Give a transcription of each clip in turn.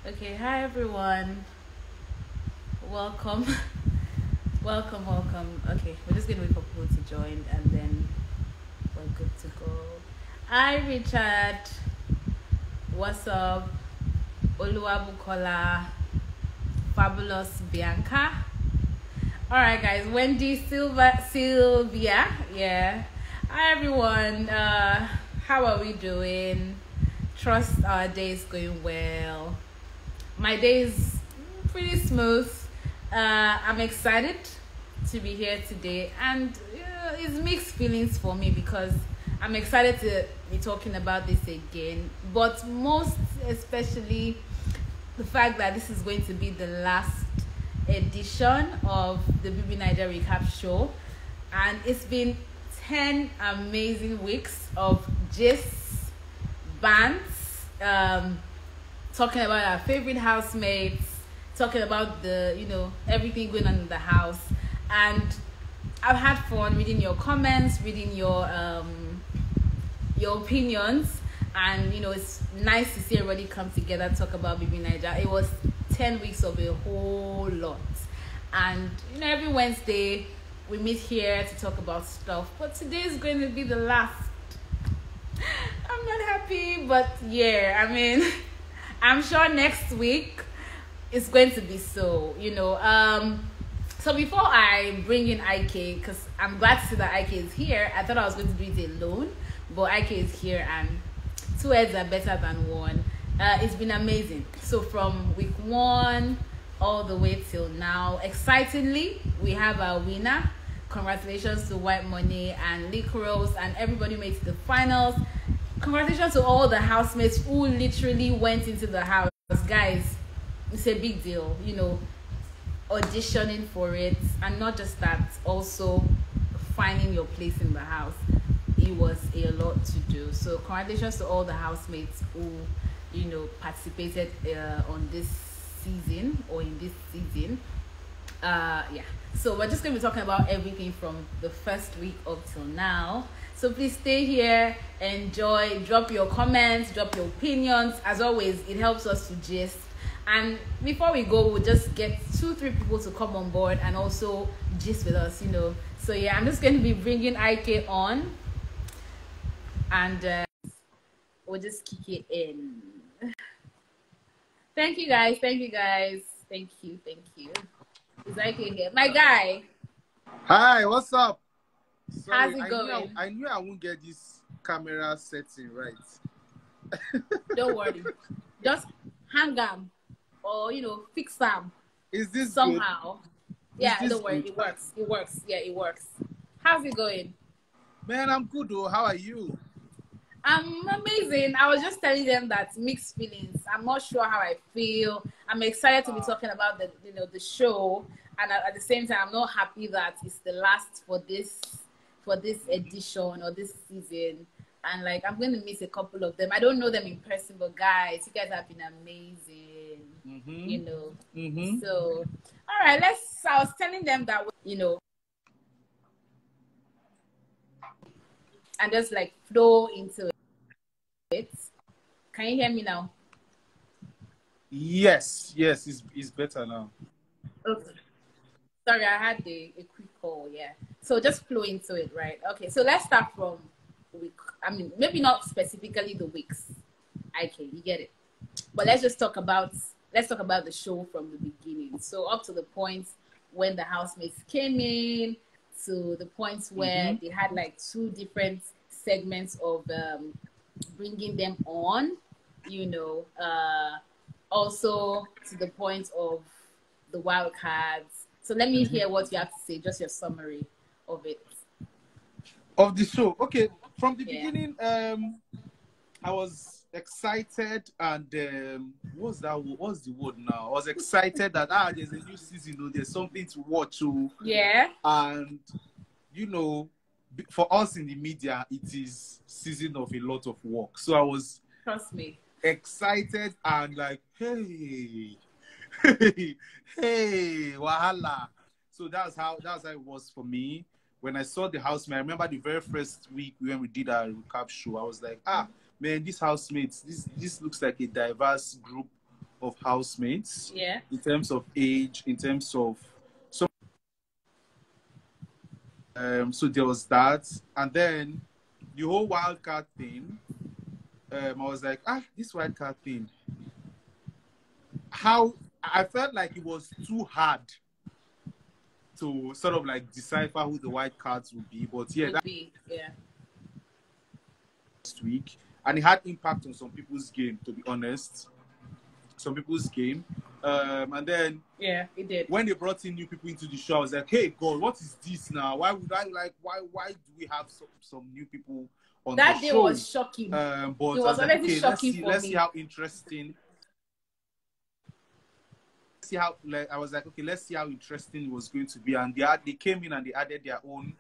Okay, hi everyone. Welcome. welcome. Okay, we're just gonna wait for people to join and then we're good to go. Hi Richard. What's up? Oluwabukola. Fabulous Bianca. Alright guys, Wendy Sylvia. Yeah. Hi everyone. How are we doing? Trust our day is going well. My day is pretty smooth. I'm excited to be here today, and it's mixed feelings for me because I'm excited to be talking about this again, but most especially the fact that this is going to be the last edition of the BBNaija recap show, and it's been 10 amazing weeks of gists, bants, talking about our favorite housemates, talking about everything going on in the house. And I've had fun reading your comments, reading your opinions, and it's nice to see everybody come together, talk about BBNaija. It was 10 weeks of a whole lot, and every Wednesday we meet here to talk about stuff, but today is going to be the last. I'm not happy, but yeah, I mean, I'm sure next week it's going to be so. So before I bring in IK, because I'm glad to see that IK is here. I thought I was going to do it alone, but IK is here, and two heads are better than one. It's been amazing. So from week 1 all the way till now, excitingly, we have our winner. Congratulations to White Money and Liquorose and everybody who made it to the finals. Congratulations to all the housemates who literally went into the house. Guys, it's a big deal, auditioning for it, and not just that, also finding your place in the house. It was a lot to do. So congratulations to all the housemates who participated on this season or in this season. Yeah, so we're just going to be talking about everything from the first week up till now. So please stay here, enjoy, drop your comments, drop your opinions. As always, it helps us to gist. And before we go, we'll just get 2-3 people to come on board and also gist with us, So yeah, I'm just going to be bringing IK on, and we'll just kick it in. Thank you guys. Thank you. Is IK here? My guy. Hi, what's up? How's Sorry, it going? I knew I won't get this camera setting right. Don't worry. Just hang them or fix them Is this somehow. good? Yeah, Is this don't worry. good? It works. Yeah, it works. How's it going? Man, I'm good though. How are you? I'm amazing. I was just telling them that mixed feelings. I'm not sure how I feel. I'm excited to be talking about the show, and at the same time, I'm not happy that it's the last for this edition or this season. And like, I'm going to miss a couple of them. I don't know them in person, but guys, you guys have been amazing. So, all right, I was telling them that, and just like flow into it. Can you hear me now? Yes, it's better now. Okay. Sorry, I had a quick call, yeah. So just flow into it, right? Okay, so let's start from week. I mean, maybe not specifically the weeks. Okay, you get it. But let's talk about the show from the beginning. So up to the point when the housemates came in, to the points where they had like 2 different segments of bringing them on, also to the point of the wild cards. So let me hear what you have to say, just your summary of it. Of the show. Okay, from the beginning, I was excited, and what's the word now? I was excited that there's a new season, there's something to watch. Yeah. And for us in the media, it is season of a lot of work. So I was, trust me, excited and like, hey, wahala. So that's how it was for me. When I saw the housemate, I remember the very first week when we did our recap show, I was like, man, these housemates, this looks like a diverse group of housemates. Yeah. In terms of age, in terms of so there was that, and then the whole wild card thing. I was like, this wild card thing. How I felt like it was too hard to sort of like decipher who the wild cards would be, but yeah, that last week, and it had impact on some people's game. To be honest, some people's game. And then it did. When they brought in new people into the show, I was like, hey God, what is this now? Why would I like why do we have some new people on that the day show? Was shocking. But it was already shocking let's see how interesting. See how I was like, okay, let's see how interesting it was going to be. And they came in and they added their own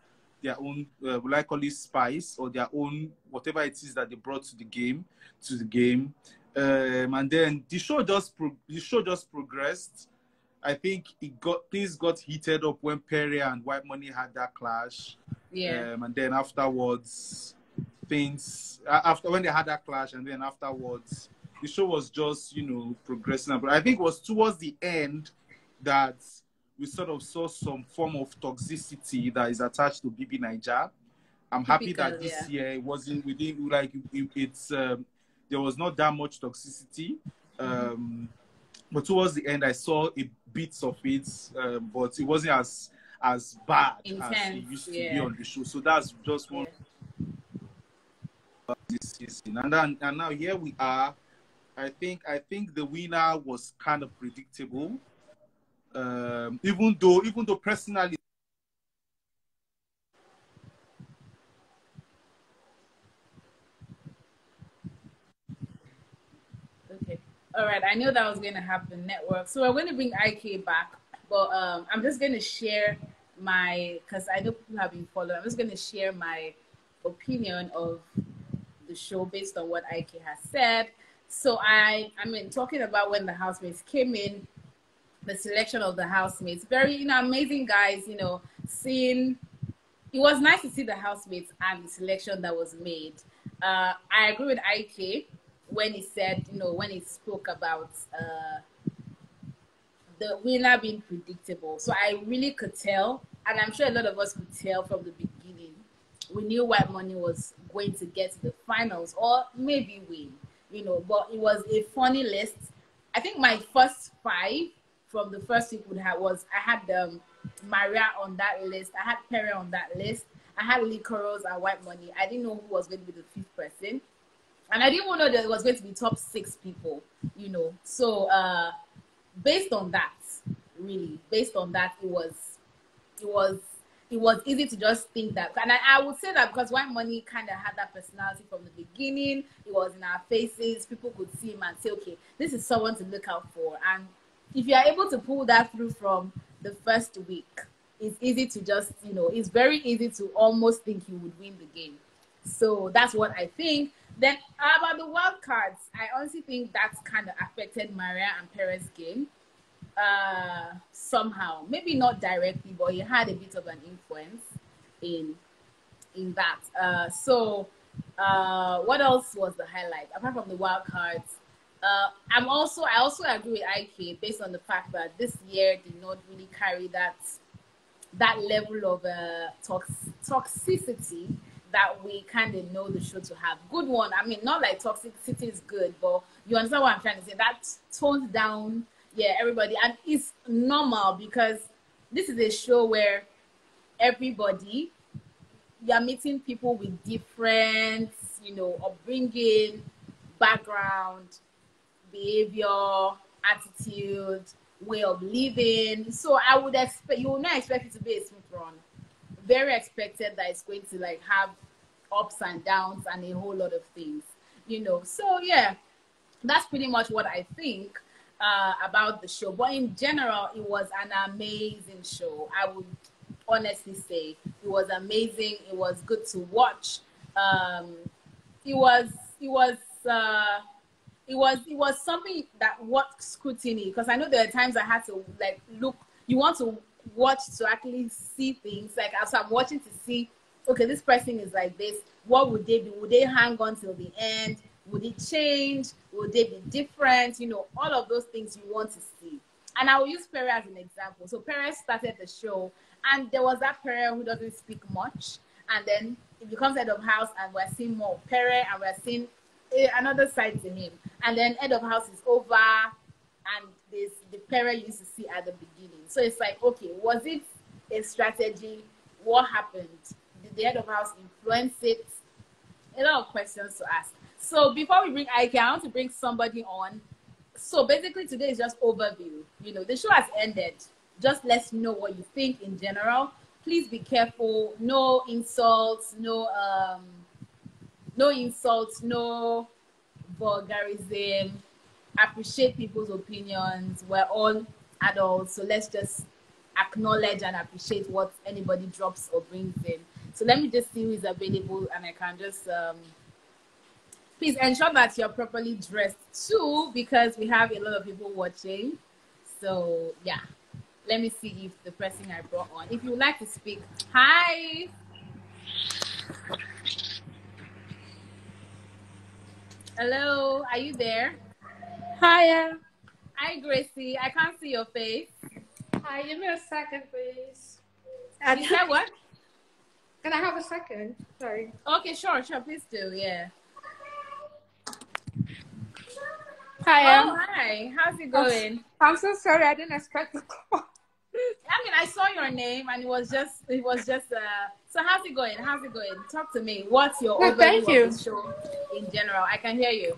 will I call it spice, or their own whatever it is that they brought to the game. And then the show just progressed. I think things got heated up when Perry and White Money had that clash. And then afterwards, after when they had that clash, and then afterwards, the show was just progressing. But I think it was towards the end that we sort of saw some form of toxicity that is attached to BBNaija. I'm happy that this year it wasn't within it's there was not that much toxicity. But towards the end, I saw bits of it, but it wasn't as bad as it used to be on the show. So that's just one this season. And now here we are. I think the winner was kind of predictable. Even though personally. All right, I knew that was going to happen, network. So we're going to bring IK back, but I'm just going to share because I know people have been following, I'm just going to share my opinion of the show based on what IK has said. So I mean, talking about when the housemates came in, the selection of the housemates, very, amazing guys, seeing, it was nice to see the housemates and the selection that was made. I agree with IK when he said, when he spoke about the winner being predictable. So I really could tell, and I'm sure a lot of us could tell from the beginning, we knew White Money was going to get to the finals or maybe win, but it was a funny list. I think my first 5 from the first week I had Maria on that list, I had Perry on that list, I had Likoros and White Money. I didn't know who was going to be the 5th person. And I didn't know that it was going to be top 6 people, So based on that, it was easy to just think that. And I would say that because White Money kind of had that personality from the beginning. It was in our faces. People could see him and say, okay, this is someone to look out for. And if you are able to pull that through from the first week, it's easy to just, it's very easy to almost think you would win the game. So that's what I think. Then about the wild cards, I honestly think that's kind of affected Maria and Perez's game somehow. Maybe not directly, but it had a bit of an influence in that. So what else was the highlight apart from the wild cards? I also agree with IK based on the fact that this year did not really carry that level of toxicity that we kind of know the show to have. Good one. I mean, not like toxicity is good, but you understand what I'm trying to say. That tones down, everybody. And it's normal because this is a show where everybody, you're meeting people with different, upbringing, background, behavior, attitude, way of living. So I would expect, you will not expect it to be a smooth run. Very expected that it's going to have ups and downs and a whole lot of things, So that's pretty much what I think about the show. But in general, it was an amazing show. I would honestly say it was amazing. It was good to watch. It was something that worth scrutiny, because I know there are times I had to look. You want to watch to actually see things, as I'm watching to see, okay, this person is like this, what would they do? Would they hang on till the end? Would it change? Would they be different? You know, all of those things you want to see. And I will use Perry as an example. So Perry started the show, and there was that Perry who doesn't speak much, and then it becomes head of house, and we're seeing more Perry, and we're seeing another side to him. And then head of house is over, and there's the Perry you used to see at the beginning. So it's like, okay, was it a strategy? What happened? Did the head of house influence it? A lot of questions to ask. So before we bring Ike, I want to bring somebody on. So basically today is just overview. You know, the show has ended. Just let's know what you think in general. Please be careful. No insults, no insults, no vulgarism. Appreciate people's opinions. We're all adults, so let's just acknowledge and appreciate what anybody drops or brings in. So let me just see who is available, and I can just please ensure that you're properly dressed too, because we have a lot of people watching. So yeah, let me see if the person I brought on, if you would like to speak. Hi. Hello, are you there? Hiya. Hi, Gracie. I can't see your face. Hi, give me a second, please. You said what? Can I have a second? Sorry. Okay, sure, please do, yeah. Hiya. Oh, hi. How's it going? I'm so sorry. I didn't expect the call. I mean, I saw your name, and it was just. So how's it going? Talk to me. What's your overview of the show in general? I can hear you.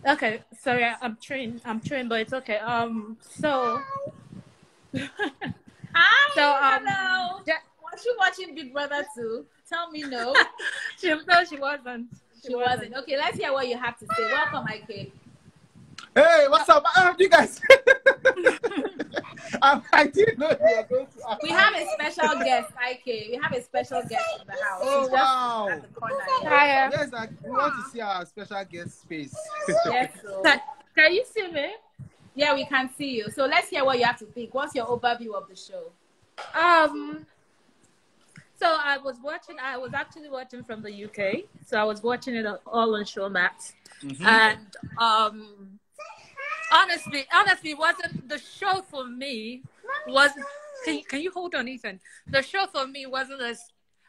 Okay, sorry, I'm trained, but it's okay. So. Hi. So hello. Was you watching Big Brother too? Tell me no. No, she wasn't. She wasn't. Okay, let's hear what you have to say. Welcome, Ike. Hey, what's up? You guys. I didn't know you were going to ask. We have a special guest, Ike. We have a special guest in the house. Oh, wow. At the corner. Hiya. Yes, we want to see our special guest space. Yes, so. Can you see me? Yeah, we can see you. So let's hear what you have to think. What's your overview of the show? So I was actually watching from the UK. So I was watching it all on Showmax. Mm-hmm. And honestly, it wasn't the show for me. Can you hold on, Ethan? The show for me wasn't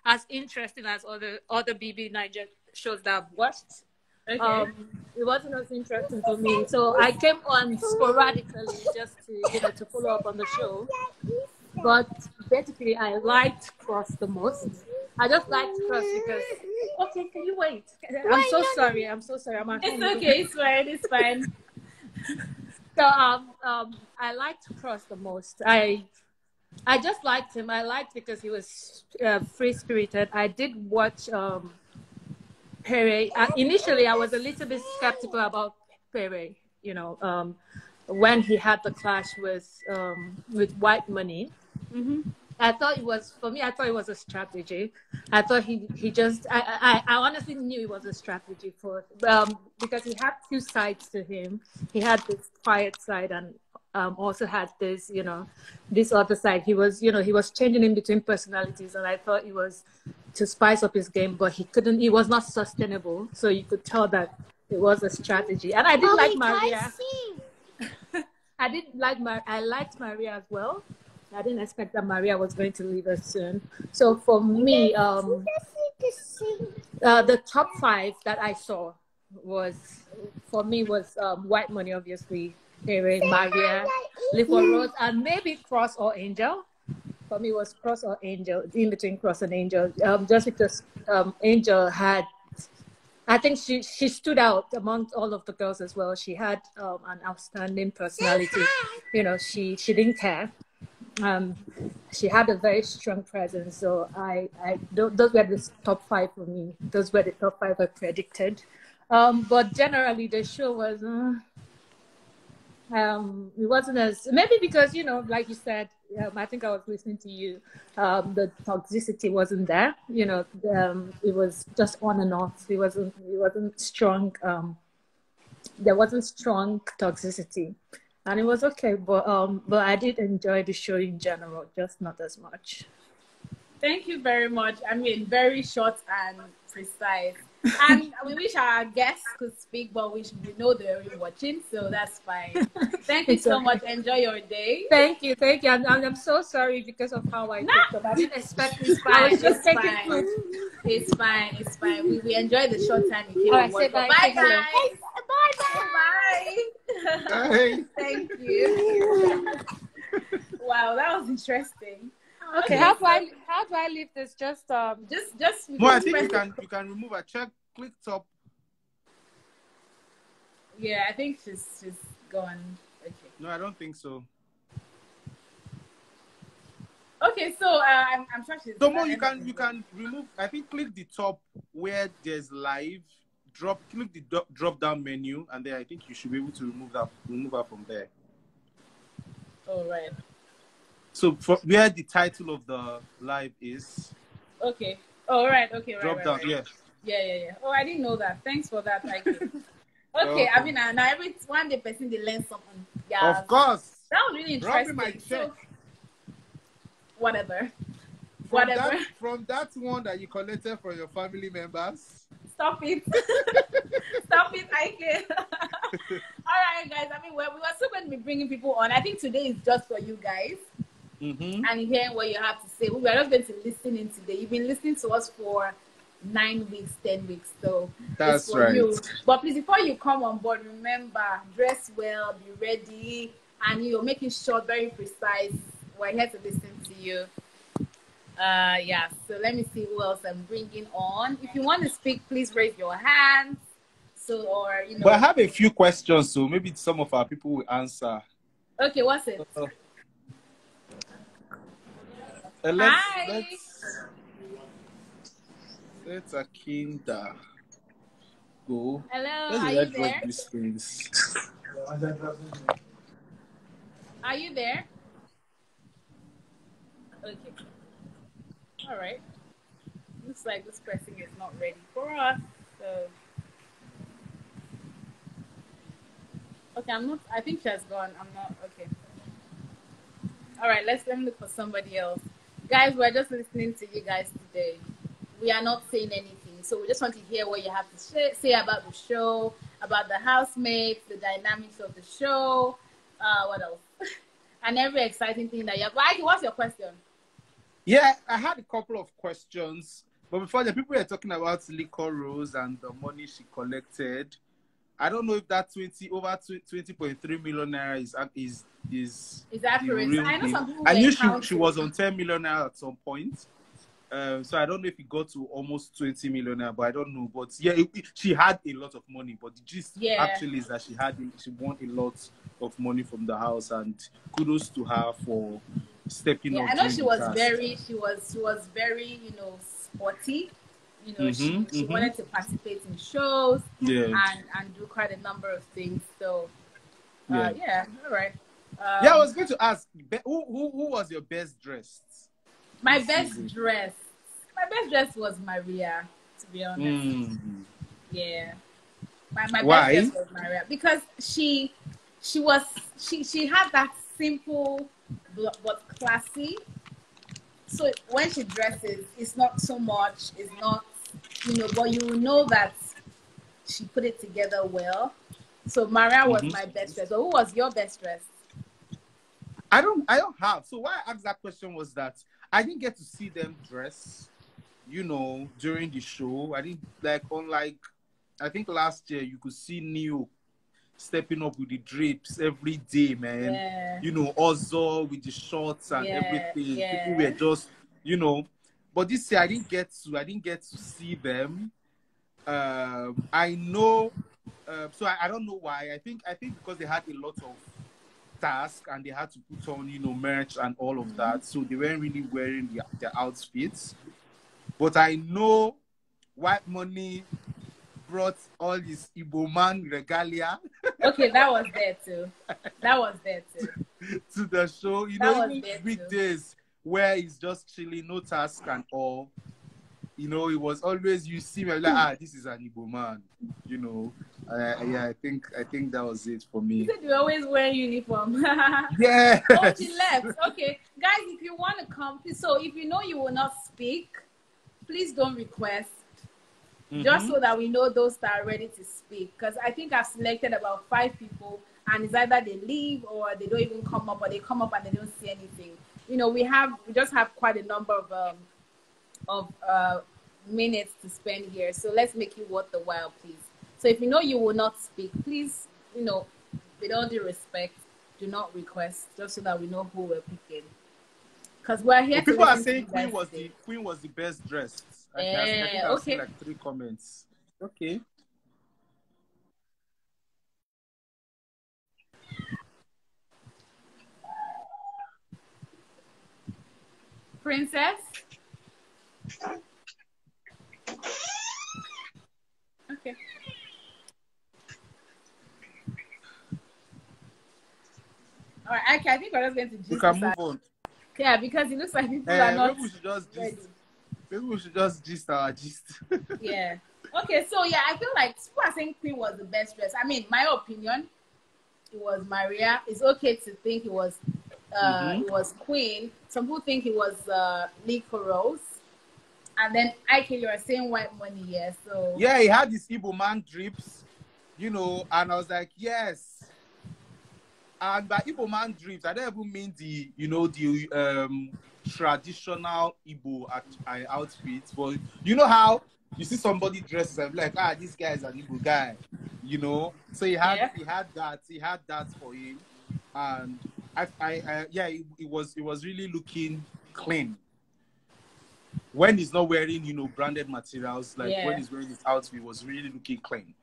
as interesting as other BBNaija shows that I've watched. Okay. It wasn't as interesting for me, so I came on sporadically just to follow up on the show. But basically, I liked Cross the most. I just liked Cross because. Okay, can you wait? I'm so sorry. I'm it's okay. It's fine. So I liked Cross the most. I just liked him. I liked because he was free spirited. I did watch Perry. Initially, I was a little bit skeptical about Perry. When he had the clash with White Money. Mm-hmm. I thought it was a strategy. I thought he just. I honestly knew it was a strategy because he had two sides to him. He had this quiet side and also had this this other side. He was changing in between personalities, and I thought it was to spice up his game, but he was not sustainable. So you could tell that it was a strategy. And I did like Maria. I liked Maria as well. I didn't expect that Maria was going to leave us soon. So for me, the top 5 that I saw was White Money, obviously, Maria, Live for Rose, and maybe Cross or Angel. For me, it was Cross or Angel, in between Cross and Angel, just because Angel had, I think she stood out among all of the girls as well. She had an outstanding personality. She didn't care. She had a very strong presence. So those were the top 5 for me. Those were the top 5 I predicted. But generally, the show was. It wasn't as, maybe because like you said, I think I was listening to you, the toxicity wasn't there. It was just on and off. It wasn't strong. There wasn't strong toxicity, and it was okay. But I did enjoy the show in general, just not as much. Thank you very much. I mean, very short and precise. And we wish our guests could speak, but we know they're already watching, so that's fine. Thank you so much. Enjoy your day. Thank you. I'm so sorry because of how I picked up. I didn't expect this. Fine. I was just taking food. It's fine. It's fine. We enjoyed the short time you came. All right, say bye. Bye, guys. Bye. Bye. Thank you. Wow, that was interesting. Okay, how do I leave this? Just No, I think you can remove a check. Click top. Yeah, I think she's gone. Okay. No, I don't think so. Okay, so I'm sure she's. So more, you can remove. I think click the top where there's live. Click the drop down menu, and then I think you should be able to remove her from there. All right. So where the title of the live is. Okay. All right. Okay. Drop down. Right. Yeah. Yeah. Oh, I didn't know that. Thanks for that. Okay. I mean, now every one day person they learn something. Yeah. Of course. That was really interesting. My check. So, whatever. From that one that you collected from your family members. Stop it. Stop it, Ike. All right, guys. I mean, we were still going to be bringing people on. I think today is just for you guys. And hearing what you have to say. We are just going to listen in today. You've been listening to us for 9 weeks, 10 weeks. So that's right. You. But please, before you come on board, remember, dress well, be ready, and you're making sure very precise. We're here to listen to you. Yeah, so let me see who else I'm bringing on. If you want to speak, please raise your hand. But I have a few questions, so maybe some of our people will answer. Okay, what's it? Hi. Let's Akinda go. Hello, are you there? Are you there? Okay. All right. Looks like this person is not ready for us. So, okay, I think she has gone. I'm not. Okay. All right. Let me look for somebody else. Guys, we're just listening to you guys today. We are not saying anything. So we just want to hear what you have to say about the show, about the housemates, the dynamics of the show. What else? And every exciting thing that you have. What's your question? Yeah, I had a couple of questions. But before the people were talking about Liquor Rose and the money she collected. I don't know if that over 20.3 million naira is accurate. I know some people. I knew she was on 10 million naira at some point. So I don't know if it got to almost 20 million naira, but I don't know. But yeah, she had a lot of money. But the gist actually is that she won a lot of money from the house, and kudos to her for stepping up. I know she was very sporty. She wanted to participate in shows and do quite a number of things. So all right. I was going to ask, who was your best dressed? My best dress was Maria, to be honest. Yeah. My Why? best dress was Maria because she had that simple but classy. So when she dresses, it's not so much, it's not, but you know that she put it together well. So Maria was my best dress. So who was your best dress? I don't have. So why I asked that question was that I didn't get to see them dress, during the show. I didn't unlike I think last year you could see Neo stepping up with the drapes every day, man. Yeah. Also with the shorts and everything. Yeah. People were just, But this year I didn't get to see them. I know. So I don't know why. I think because they had a lot of tasks and they had to put on, merch and all of that. So they weren't really wearing their outfits. But I know White Money brought all his Igbo man regalia. Okay, that was there too. To the show, even weekdays where he's just chilling, no task and all. It was always you see me like, this is an Igbo man. I think that was it for me. You said you always wear uniform. Yeah. Oh, she left. Okay, guys, if you want to come, so if you know you will not speak, please don't request. just so that we know those that are ready to speak. Because I think I've selected about 5 people, and it's either they leave or they don't even come up, or they come up and they don't see anything. You know, we just have quite a number of minutes to spend here, so let's make it worth the while, please. So if you know you will not speak, please, you know, with all due respect, do not request, just so that we know who we're picking. Because we're here. People are saying Queen was the best dressed. I think I've seen like 3 comments. Okay. Princess? Okay. All right, I think we're just going to we can move on. Yeah, because it looks like people are not maybe we should just ready. Maybe we should just gist our gist. Yeah. Okay, so yeah, I feel like people are saying Queen was the best dress. I mean, my opinion, it was Maria. It's okay to think it was Queen. Some people think it was Nico Rose. And then Ike, you are saying White Money, yeah. So yeah, he had this Igbo man drips, you know, and I was like, yes. And by Igbo man drips, I don't even mean the, you know, the traditional Igbo outfits, but you know how you see somebody dresses and be like, this guy is an Igbo guy, you know. So he had that for him, and it was really looking clean. When he's not wearing, you know, branded materials, like when he's wearing his outfit, it was really looking clean,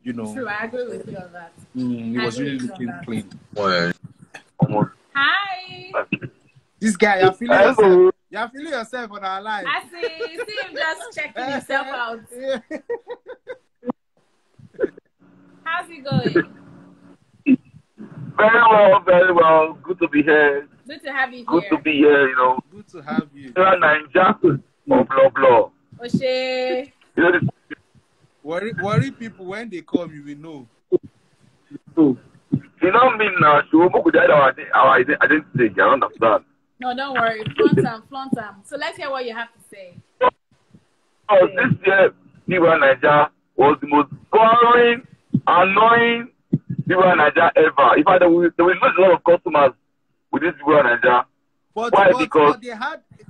you know. True, I agree with you on that. It was really looking clean. Hi. This guy, you're feeling yourself on our live. I see him just checking himself out. Yeah. How's he going? Very well. Good to be here. Good to have you Good here. to be here, you know. Good to have you. BBNaija, blah. Oshe. You know, worry people, when they come, you will know. You know me now, she will put our identity, I understand. No, don't worry. Flaunt them. So let's hear what you have to say. Oh, this year, BBNaija was the most boring, annoying BBNaija ever. In fact, there will lose a lot of customers with this BBNaija. But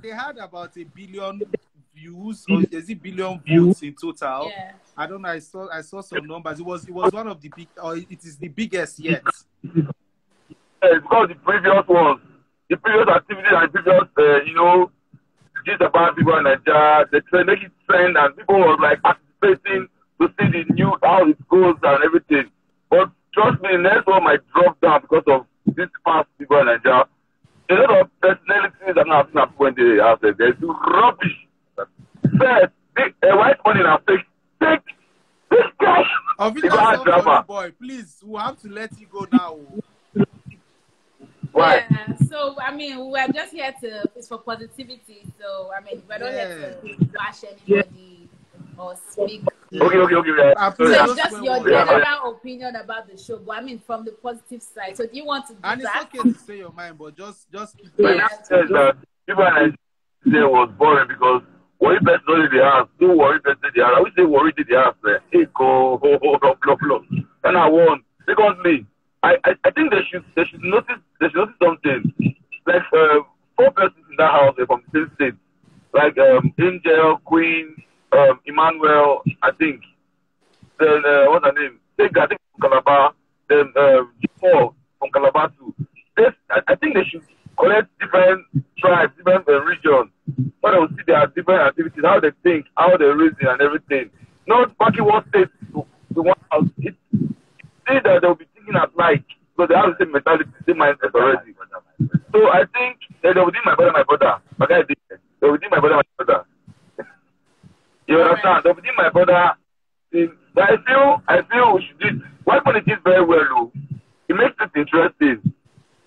they had about 1 billion views, or is it billion views in total? Yeah. I don't know. I saw some numbers. It was one of the big, or it is the biggest yet. Yeah, it's because the previous ones, the previous activities and previous, you know, just about BBNaija, they make it trend, and people were like anticipating to see the new how it goes and everything. But trust me, the next one might drop down because of this past BBNaija. A lot of personalities are not happening when they have it. There's rubbish. First, White Money now fake guy. Boy, please, we have to let you go now. Why? Yeah, so I mean, we're just here it's for positivity. So I mean, we're not here to bash anybody or speak. Okay. So it's just your general opinion about the show, but I mean from the positive side. So do you want to do and that? It's okay to say your mind, but just keep That BBNaija was boring because worry person only the house, don't worry person the house. I wish they worried the house there. Hey, go, blah. And I won. Because me, I think they should notice something. Like 4 persons in that house from the same state. Like Angel, Queen, Emmanuel, I think. Then what's her name? I think from Calabar. Then G4 from Calabar too. I think they should collect different tribes, different regions, so they will see their different activities, how they think, how they reason and everything. Not packing one state to one house. It's see that they will be thinking alike, so they have the same mentality, same mindset already. So I think they will do my brother. My guy did. They will do my brother. You understand? They will do my brother. But I feel we should do it. White Money did very well, though. It makes it interesting.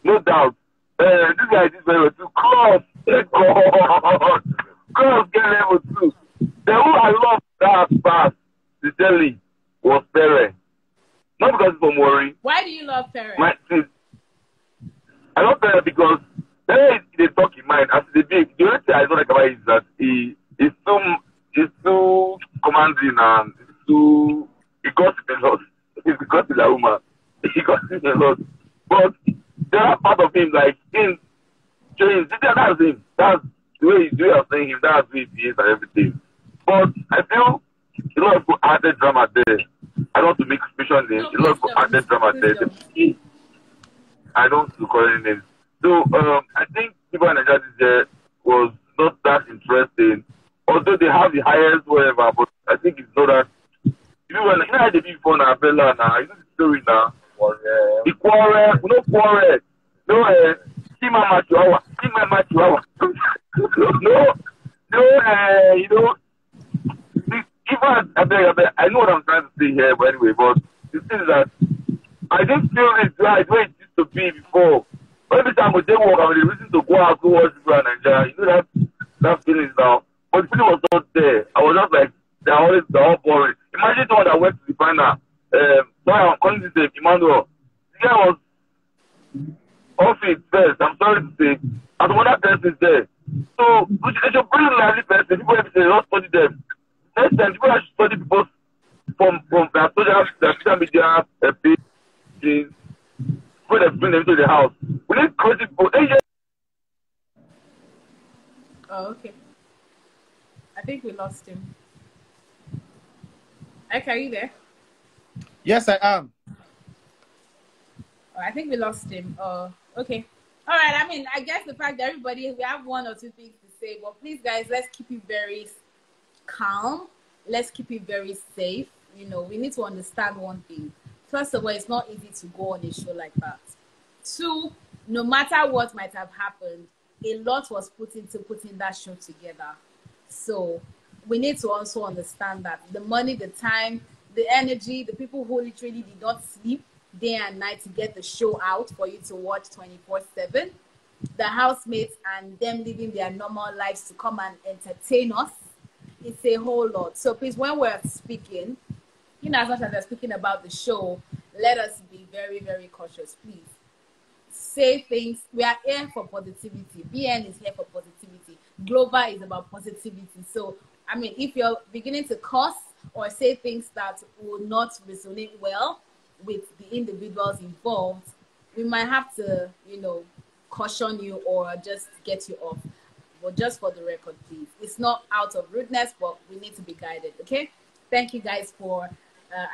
No doubt. This guy did very well too. Cross get level 2. The who I love that fast, sincerely, was Pere. Not because it's from worry. Why do you love Pere? I love Pere because Pere is a talking mind. As the only thing I don't like about it is that it's too commanding and it's too. It got a lot. It's got a woman. He got a lot. But there are part of him like in James. That's him. That's the way of saying him. That's who he is and everything. But I feel a lot of people added drama there. I don't want to make mention names. A lot of people added drama there. I don't want to call any names. So I think BBNaija this year was not that interesting. Although they have the highest whatever, but I think it's not that. You know how they be before now, Bella now. You know the story now. The quarrel, no quarrel. No, see my chihuahua. You know. Even I know what I'm trying to say here, but anyway, but the thing is that I didn't feel it's right where it used to be before. Every time we did work, I was reason to go out to watch BBNaija. You know that feeling now. But the feeling was not there. I was just like, they're all boring. Imagine someone that went to the final. Sorry, I'm calling this Emmanuel. The guy was off it first. I'm sorry to say. And one other person is there. So, they should bring a lively person. People have to say, don't study them. Next time, people should study people from their social media pages. Before they bring them to the house. We need crazy people. Oh, okay. I think we lost him. Okay, are you there? Yes, I am. Oh, I think we lost him. Oh, okay. All right. I mean, I guess the fact that we have one or two things to say, but please, guys, let's keep it very calm. Let's keep it very safe. You know, we need to understand one thing. First of all, it's not easy to go on a show like that. Two, no matter what might have happened, a lot was put into putting that show together. So we need to also understand that the money, the time, the energy, the people who literally did not sleep day and night to get the show out for you to watch 24/7, the housemates and them living their normal lives to come and entertain us, it's a whole lot. So please, when we're speaking, you know, as much as we're speaking about the show, let us be very, very cautious, please. Say things. We are here for positivity. BN is here for positivity. Global is about positivity. So, I mean, if you're beginning to curse or say things that will not resonate well with the individuals involved, we might have to, you know, caution you or just get you off. But just for the record, please. It's not out of rudeness, but we need to be guided, okay? Thank you guys for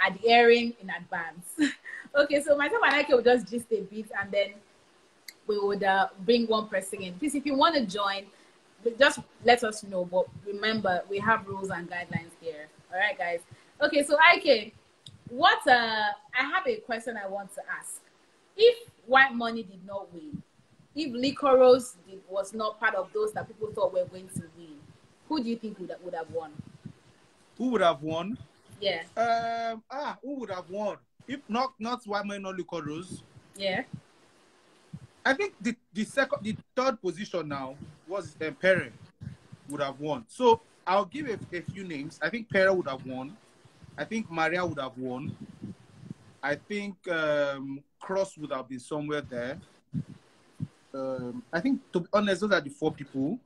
adhering in advance. Okay, so myself and Ike will just gist a bit and then we would bring one person in. Please, if you want to join, just let us know. But remember, we have rules and guidelines here. All right, guys. Okay, so Ike, I have a question I want to ask. If White Money did not win, if Licoros was not part of those that people thought were going to win, who do you think would have won? Who would have won? Yeah. Who would have won? If not White Money, not Licoros. Yeah. I think the third position now was Pere would have won. So I'll give a few names. I think Pere would have won. I think Maria would have won. I think Cross would have been somewhere there. I think, to be honest, those are the four people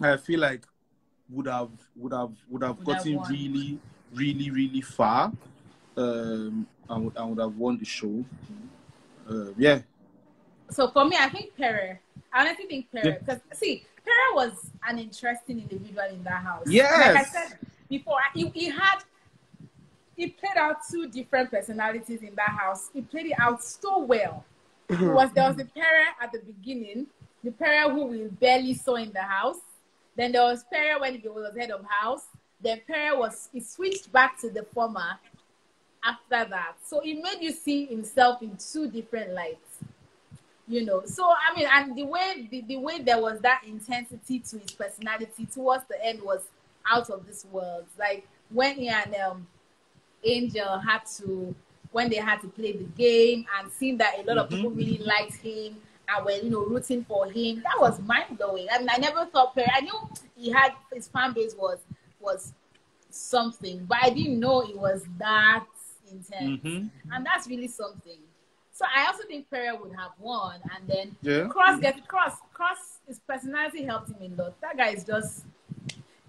I feel like would have gotten really, really, really far and would have won the show. Yeah. So for me, I think Pere. I honestly think Pere, because see, Pere was an interesting individual in that house. Yes. Like I said before, he played out two different personalities in that house. He played it out so well. There was the Pere at the beginning, the Pere who we barely saw in the house. Then there was Pere when he was head of house. Then Pere he switched back to the former after that. So it made you see himself in two different lights. You know, so I mean, and the way there was that intensity to his personality towards the end was out of this world. Like when he and Angel when they had to play the game and seeing that a lot of people really liked him and were, you know, rooting for him, that was mind blowing. I mean, I never thought I knew his fan base was something, but I didn't know it was that intense, and that's really something. So I also think Pere would have won, and then Cross, his personality helped him a lot. That guy is just,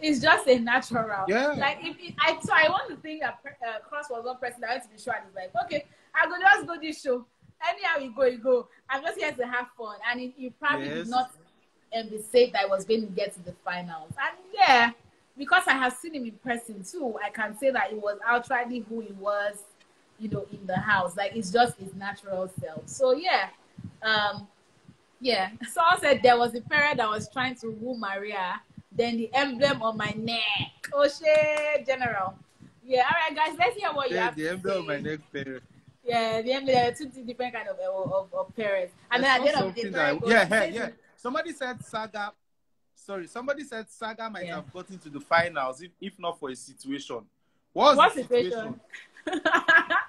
It's just a natural. Yeah. Like so I want to think that Cross was one person that went to the show and is like, okay, I go just go this show. Anyhow you go. I'm just here to have fun. And he probably did not be safe that I was going to get to the finals. And yeah, because I have seen him in person too, I can say that it was outrightly who he was, you know, in the house. Like it's just his natural self. So yeah. Yeah. Someone said there was a parent that was trying to woo Maria, then the emblem on my neck. Oh shit, General. Yeah, all right guys, let's hear what you have to say. The emblem on my neck parent. Yeah, the emblem, there are two different kind of parents. And then at the end of the day, yeah. Somebody said Saga might have gotten to the finals if not for a situation. What situation?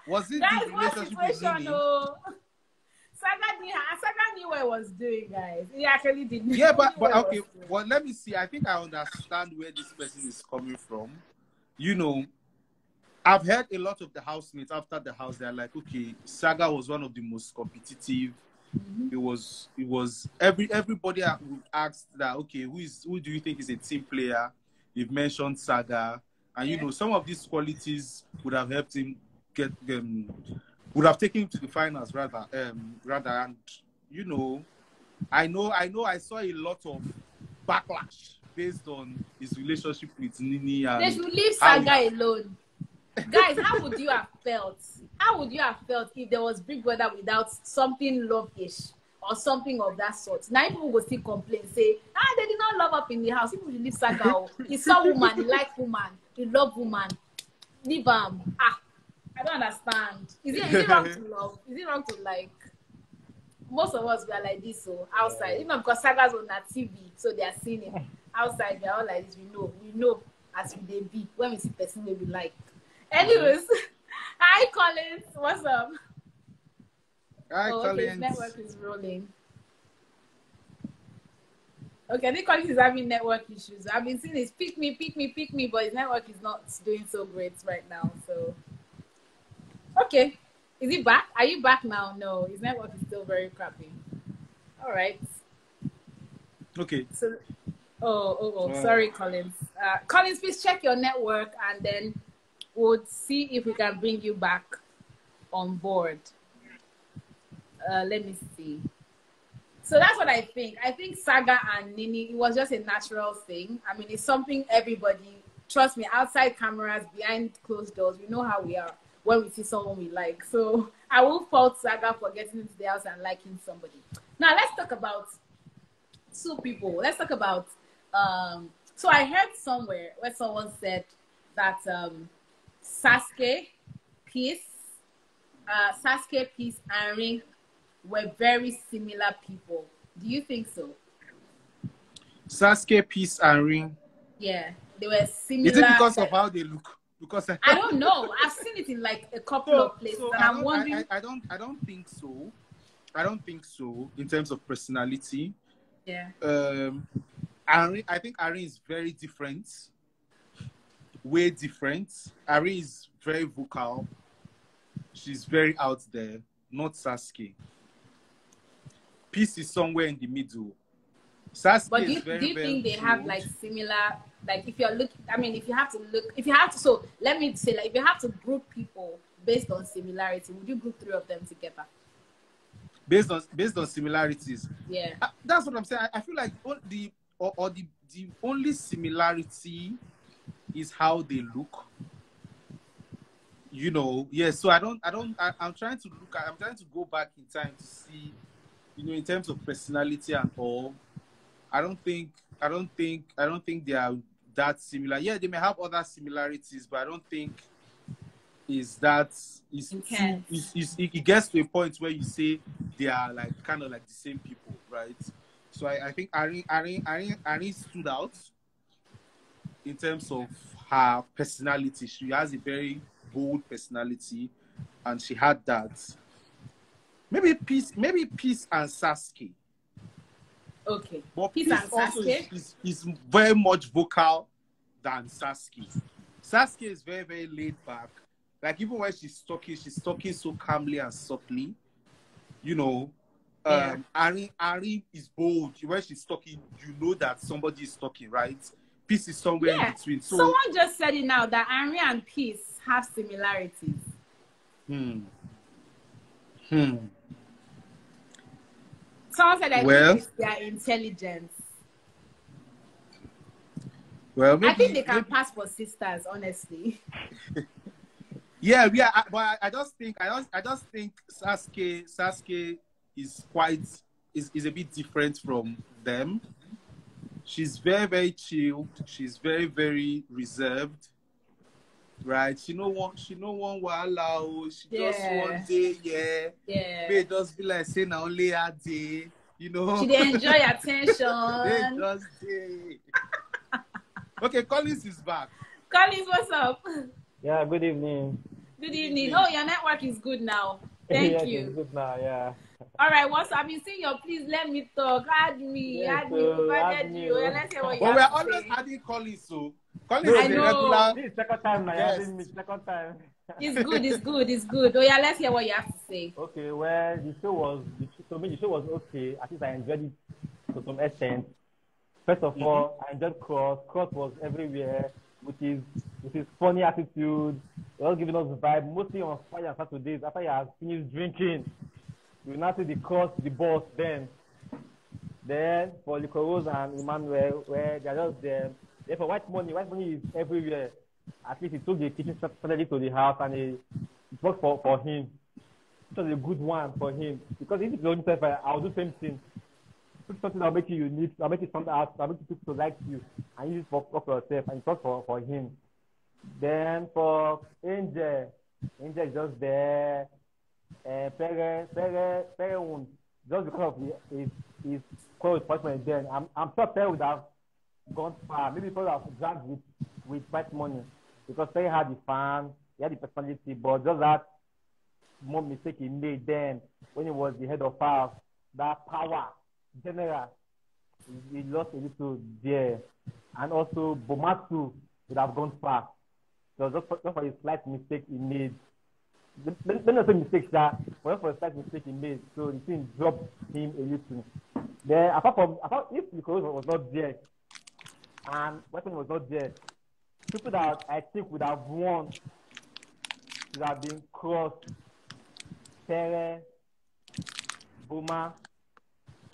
Was it the relationship with Nini? Saga knew what he was doing, guys. He actually didn't. Yeah, but okay. Well, let me see. I think I understand where this person is coming from. You know, I've heard a lot of the housemates after the house. They're like, okay, Saga was one of the most competitive. It was everybody would ask that. Okay, who do you think is a team player? You've mentioned Saga, and you know some of these qualities would have helped him get would have taken him to the finals rather, and you know, I saw a lot of backlash based on his relationship with Nini. And they should leave Saga alone. Guys, how would you have felt? How would you have felt if there was Big Brother without something love-ish or something of that sort? Now people will still complain, say, they did not love up in the house. People should leave Saga. He saw woman, he liked woman, he loved woman. Leave him. I don't understand. Is it wrong to love? Is it wrong to like? Most of us we are like this, so outside. Even because Saga's on that TV, so they are seeing it. Outside, we are all like this. We know as we be when we see person we like. Anyways, hi Collins, what's up? Hi Collins. Okay, his network is rolling. Okay, I think Collins is having network issues. I've been seeing his pick me, but his network is not doing so great right now. So, okay, is he back? Are you back now? No, his network is still very crappy. All right. Okay. So, sorry, Collins. Collins, please check your network and then we'll see if we can bring you back on board. Let me see. So that's what I think. I think Saga and Nini, it was just a natural thing. I mean, it's something everybody, trust me, outside cameras, behind closed doors, we know how we are when we see someone we like. So I will fault Saga for getting into the house and liking somebody. Now let's talk about two people. Let's talk about, so I heard somewhere where someone said that Sasuke, Peace, and Ring were very similar people. Do you think so? Sasuke, Peace, and Ring. Yeah, they were similar. Is it because of how they look? Because I don't know. I've seen it in like a couple of places, and I'm wondering. I don't think so. I don't think so in terms of personality. Yeah. I think Irene is very different. Way different. Irene is very vocal. She's very out there. Not Sasuke. Peace is somewhere in the middle. Sasuke but do you think they have like similar? Like if you're looking, I mean, if you have to. So let me say, like, if you have to group people based on similarity, would you group three of them together? Based on similarities. Yeah. That's what I'm saying. I feel like the only similarity is how they look. You know, yeah. So I'm trying to go back in time to see, you know, in terms of personality and all. I don't think they are that similar. Yeah, they may have other similarities, but I don't think it gets to a point where you say they are like kind of like the same people, right? So I think Irene stood out in terms of her personality. She has a very bold personality, and she had that. Maybe Peace and Sasuke. Okay. But Peace also is very much vocal than Sasuke. Sasuke is very, very laid back. Like even when she's talking so calmly and softly. You know, Irene is bold. When she's talking, you know that somebody is talking, right? Peace is somewhere in between. So someone just said it now that Henry and Peace have similarities. Someone said I think it's their intelligence. Well, maybe, I think they can pass for sisters, honestly. Yeah, but I just think Sasuke is a bit different from them. She's very, very chilled. She's very, very reserved. Right? She no one wahala. She just one day, May just be like saying only a day, you know. She dey enjoy attention. They just day. Okay, Collins is back. Collins, what's up? Yeah, good evening. Good evening. Oh, your network is good now. Thank you. It's good now, yeah. All right, what's up? I've been seeing your please let me talk. Add me, provided you. Let's hear what you have to say. We're always adding Collins, so Collins I is know. a regular. This is second time now. Yes. Second time. It's good. Oh yeah, let's hear what you have to say. Okay, well, the show was okay. At least I enjoyed it to some extent. First of all, I enjoyed Cross. Cross was everywhere with his funny attitude. He was giving us the vibe, mostly on Friday and Saturdays. After he has finished drinking, you will now see the Cross, the boss then. Then for Licoros and Emmanuel, where they're just there. Then for White Money is everywhere. At least he took the kitchen strategy to the house and it worked for him. It was a good one for him. Because if you don't I'll do the same thing. Put something that'll make you unique, that'll make you stand out, that'll make people like you, and use it for yourself, and it works for him. Then for Angel is just there. Pere won just because of his close partner. Then I'm sure Pere would have gone far. Maybe people have dragged with White Money because Pere had the fan, he had the personality, but just that more mistake he made then when he was the head of house, that power general, he lost a little there, and also Bomatu would have gone far. So just for his slight mistake he made. Let me say mistakes that for a slight mistake he made, so the thing dropped him a little. Then apart if Nicolas was not there and Weapon was not there, people that I think would have won would have been Cross, Pere, Boma.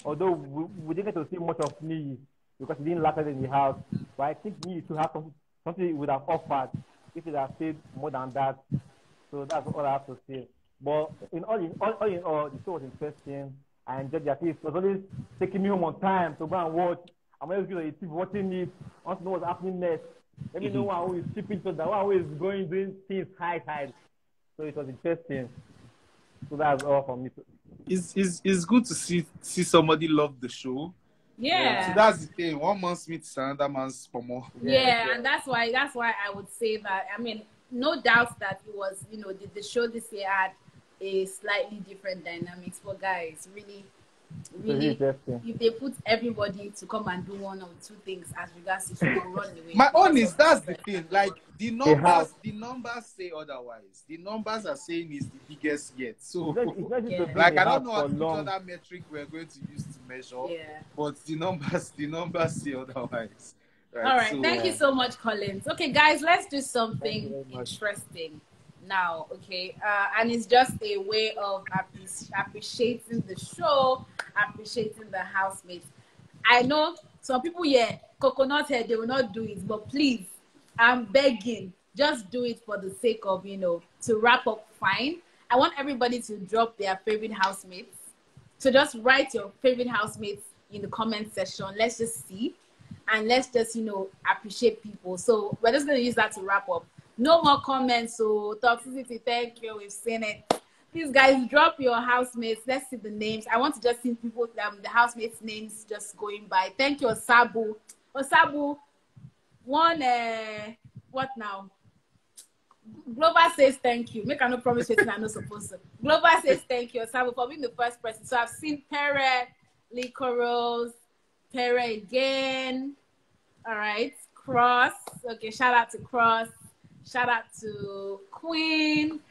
Although we didn't get to see much of me because he didn't last in the house, but I think me to have something he would have offered if he had stayed more than that. So that's all I have to say. But all in all, the show was interesting. I enjoyed it. It was always taking me home on time to go and watch. I'm always going to keep watching it. I want to know what's happening next. Let me know one who is shipping to that, one who is doing things high. So it was interesting. So that's all for me. It's good to see somebody love the show. Yeah. So that's the thing. One man's meat is another man's pomo. Yeah, and that's why I would say that. I mean, no doubt that it was, the show this year had a slightly different dynamics. But guys, really, if they put everybody to come and do one or two things as regards to show, run away. My own is that's the thing. Like the numbers say otherwise. The numbers are saying it's the biggest yet. So like I don't know which other metric we're going to use to measure. Yeah. But the numbers say otherwise. Right, all right, so, thank you so much, Collins. Okay, guys, let's do something interesting now, okay? And it's just a way of appreciating the show, appreciating the housemates. I know some people here, coconut head, they will not do it, but please, I'm begging, just do it for the sake of, to wrap up fine. I want everybody to drop their favorite housemates. So just write your favorite housemates in the comment section. Let's just see. And let's just, appreciate people. So we're just going to use that to wrap up. No more comments. So toxicity, thank you. We've seen it. Please, guys, drop your housemates. Let's see the names. I want to just see people, the housemates' names just going by. Thank you, Osabu. Osabu, what now? Glover says thank you. Make a no promise I'm not supposed to. Glover says thank you, Osabu, for being the first person. So I've seen Pere, Licoros, Pere again. All right. Cross. Okay, shout out to Cross. Shout out to Queen.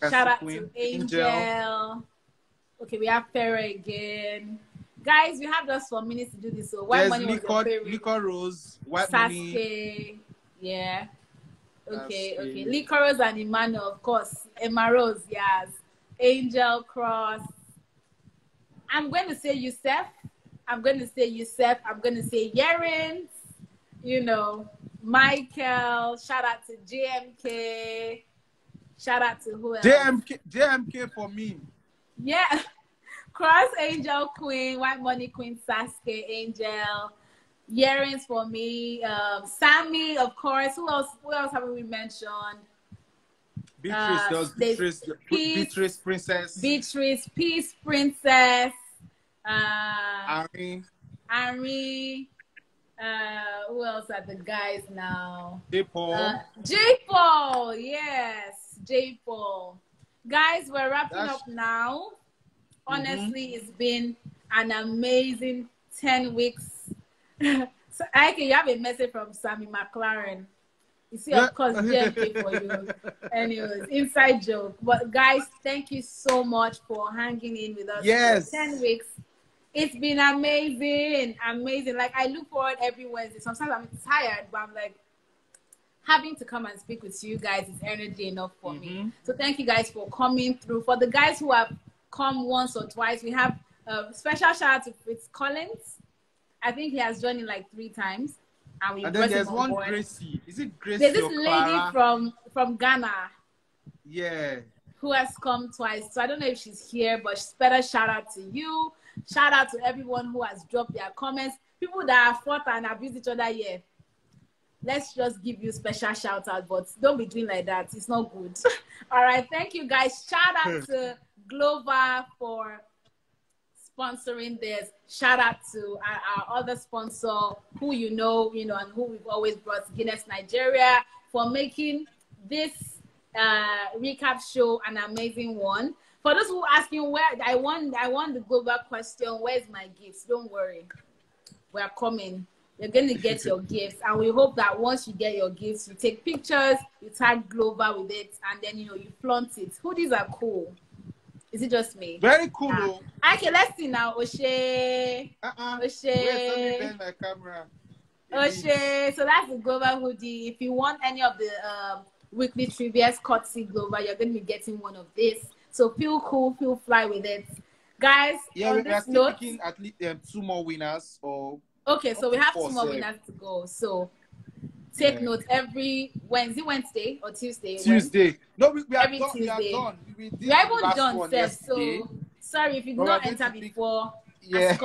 Shout out to Angel. Okay, we have Pere again. Guys, we have just 4 minutes to do this. So White Money was your favorite. Liquor Rose, White Money. Sasuke. Yeah. Okay, Sasuke. okay. Liquor Rose and Emmanuel, of course. Emma Rose, yes. Angel Cross. I'm going to say Yusef. I'm going to say Yerins. You know, Michael. Shout out to JMK. Shout out to who else? JMK for me. Yeah. Cross, Angel, Queen, White Money, Queen, Sasuke, Angel. Yerins for me. Sammy, of course. Who else haven't we mentioned? Beatrice, Beatrice Princess. Beatrice, Peace Princess. Ari. Who else are the guys now? J-Paul. J-Paul, yes. J-Paul. Guys, we're wrapping up now. Honestly, it's been an amazing 10 weeks. So, you have a message from Sammy McLaren. You see, of course, JMK for you. Anyways, inside joke. But guys, thank you so much for hanging in with us for 10 weeks. It's been amazing, amazing. Like, I look forward every Wednesday. Sometimes I'm tired, but I'm like, having to come and speak with you guys is energy enough for me. So thank you guys for coming through. For the guys who have come once or twice, we have a special shout out to Fritz Collins. I think he has joined in like 3 times. And then there's one board. Gracie. Is it Gracie? There's this lady from Ghana. Yeah. Who has come twice. So I don't know if she's here, but special shout out to you. Shout out to everyone who has dropped their comments. People that have fought and abused each other here. Let's just give you special shout out, but don't be doing like that. It's not good. All right. Thank you guys. Shout out to Glover for sponsoring this. Shout out to our other sponsor who you know, and who we've always brought, Guinness Nigeria, for making this recap show an amazing one. For those who are asking where I want the global question, where's my gifts? Don't worry. We are coming. You're going to get your gifts, and we hope that once you get your gifts, you take pictures, you tag Glover with it, and then you flaunt it. Hoodies are cool. Is it just me? Very cool, though. Okay, let's see now. Oshe. Wait, let me bend my camera. Oshe. So that's the Glover hoodie. If you want any of the weekly trivia courtesy Glover, you're going to be getting one of this. So feel cool, feel fly with it. Guys, on this note, picking at least 2 more winners. Okay, so we have 2 more winners to go. So take note every Wednesday or Tuesday. Tuesday. No, we are every done. Tuesday. We are done. We are even done, Seth. So sorry if you did not enter before. Yeah.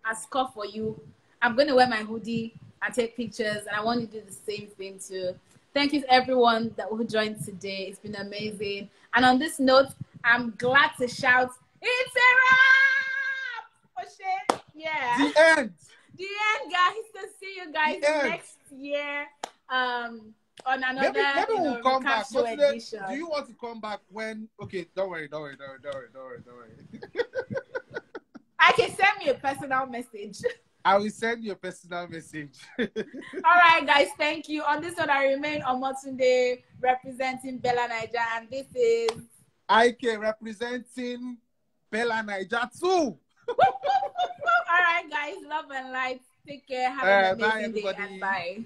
I score for you. I'm going to wear my hoodie and take pictures, and I want you to do the same thing too. Thank you to everyone that joined today. It's been amazing. And on this note, I'm glad to shout, it's a wrap! Oh shit. Yeah. The end. The end, guys. So see you guys next year. On another maybe we'll come back. Edition. Do you want to come back when? Okay, don't worry. I can send me a personal message. I will send you a personal message. All right, guys. Thank you. On this one, I remain Omotunde representing BBNaija, and this is IK representing BBNaija too. All right, guys. Love and light. Take care. Have an amazing day. And bye.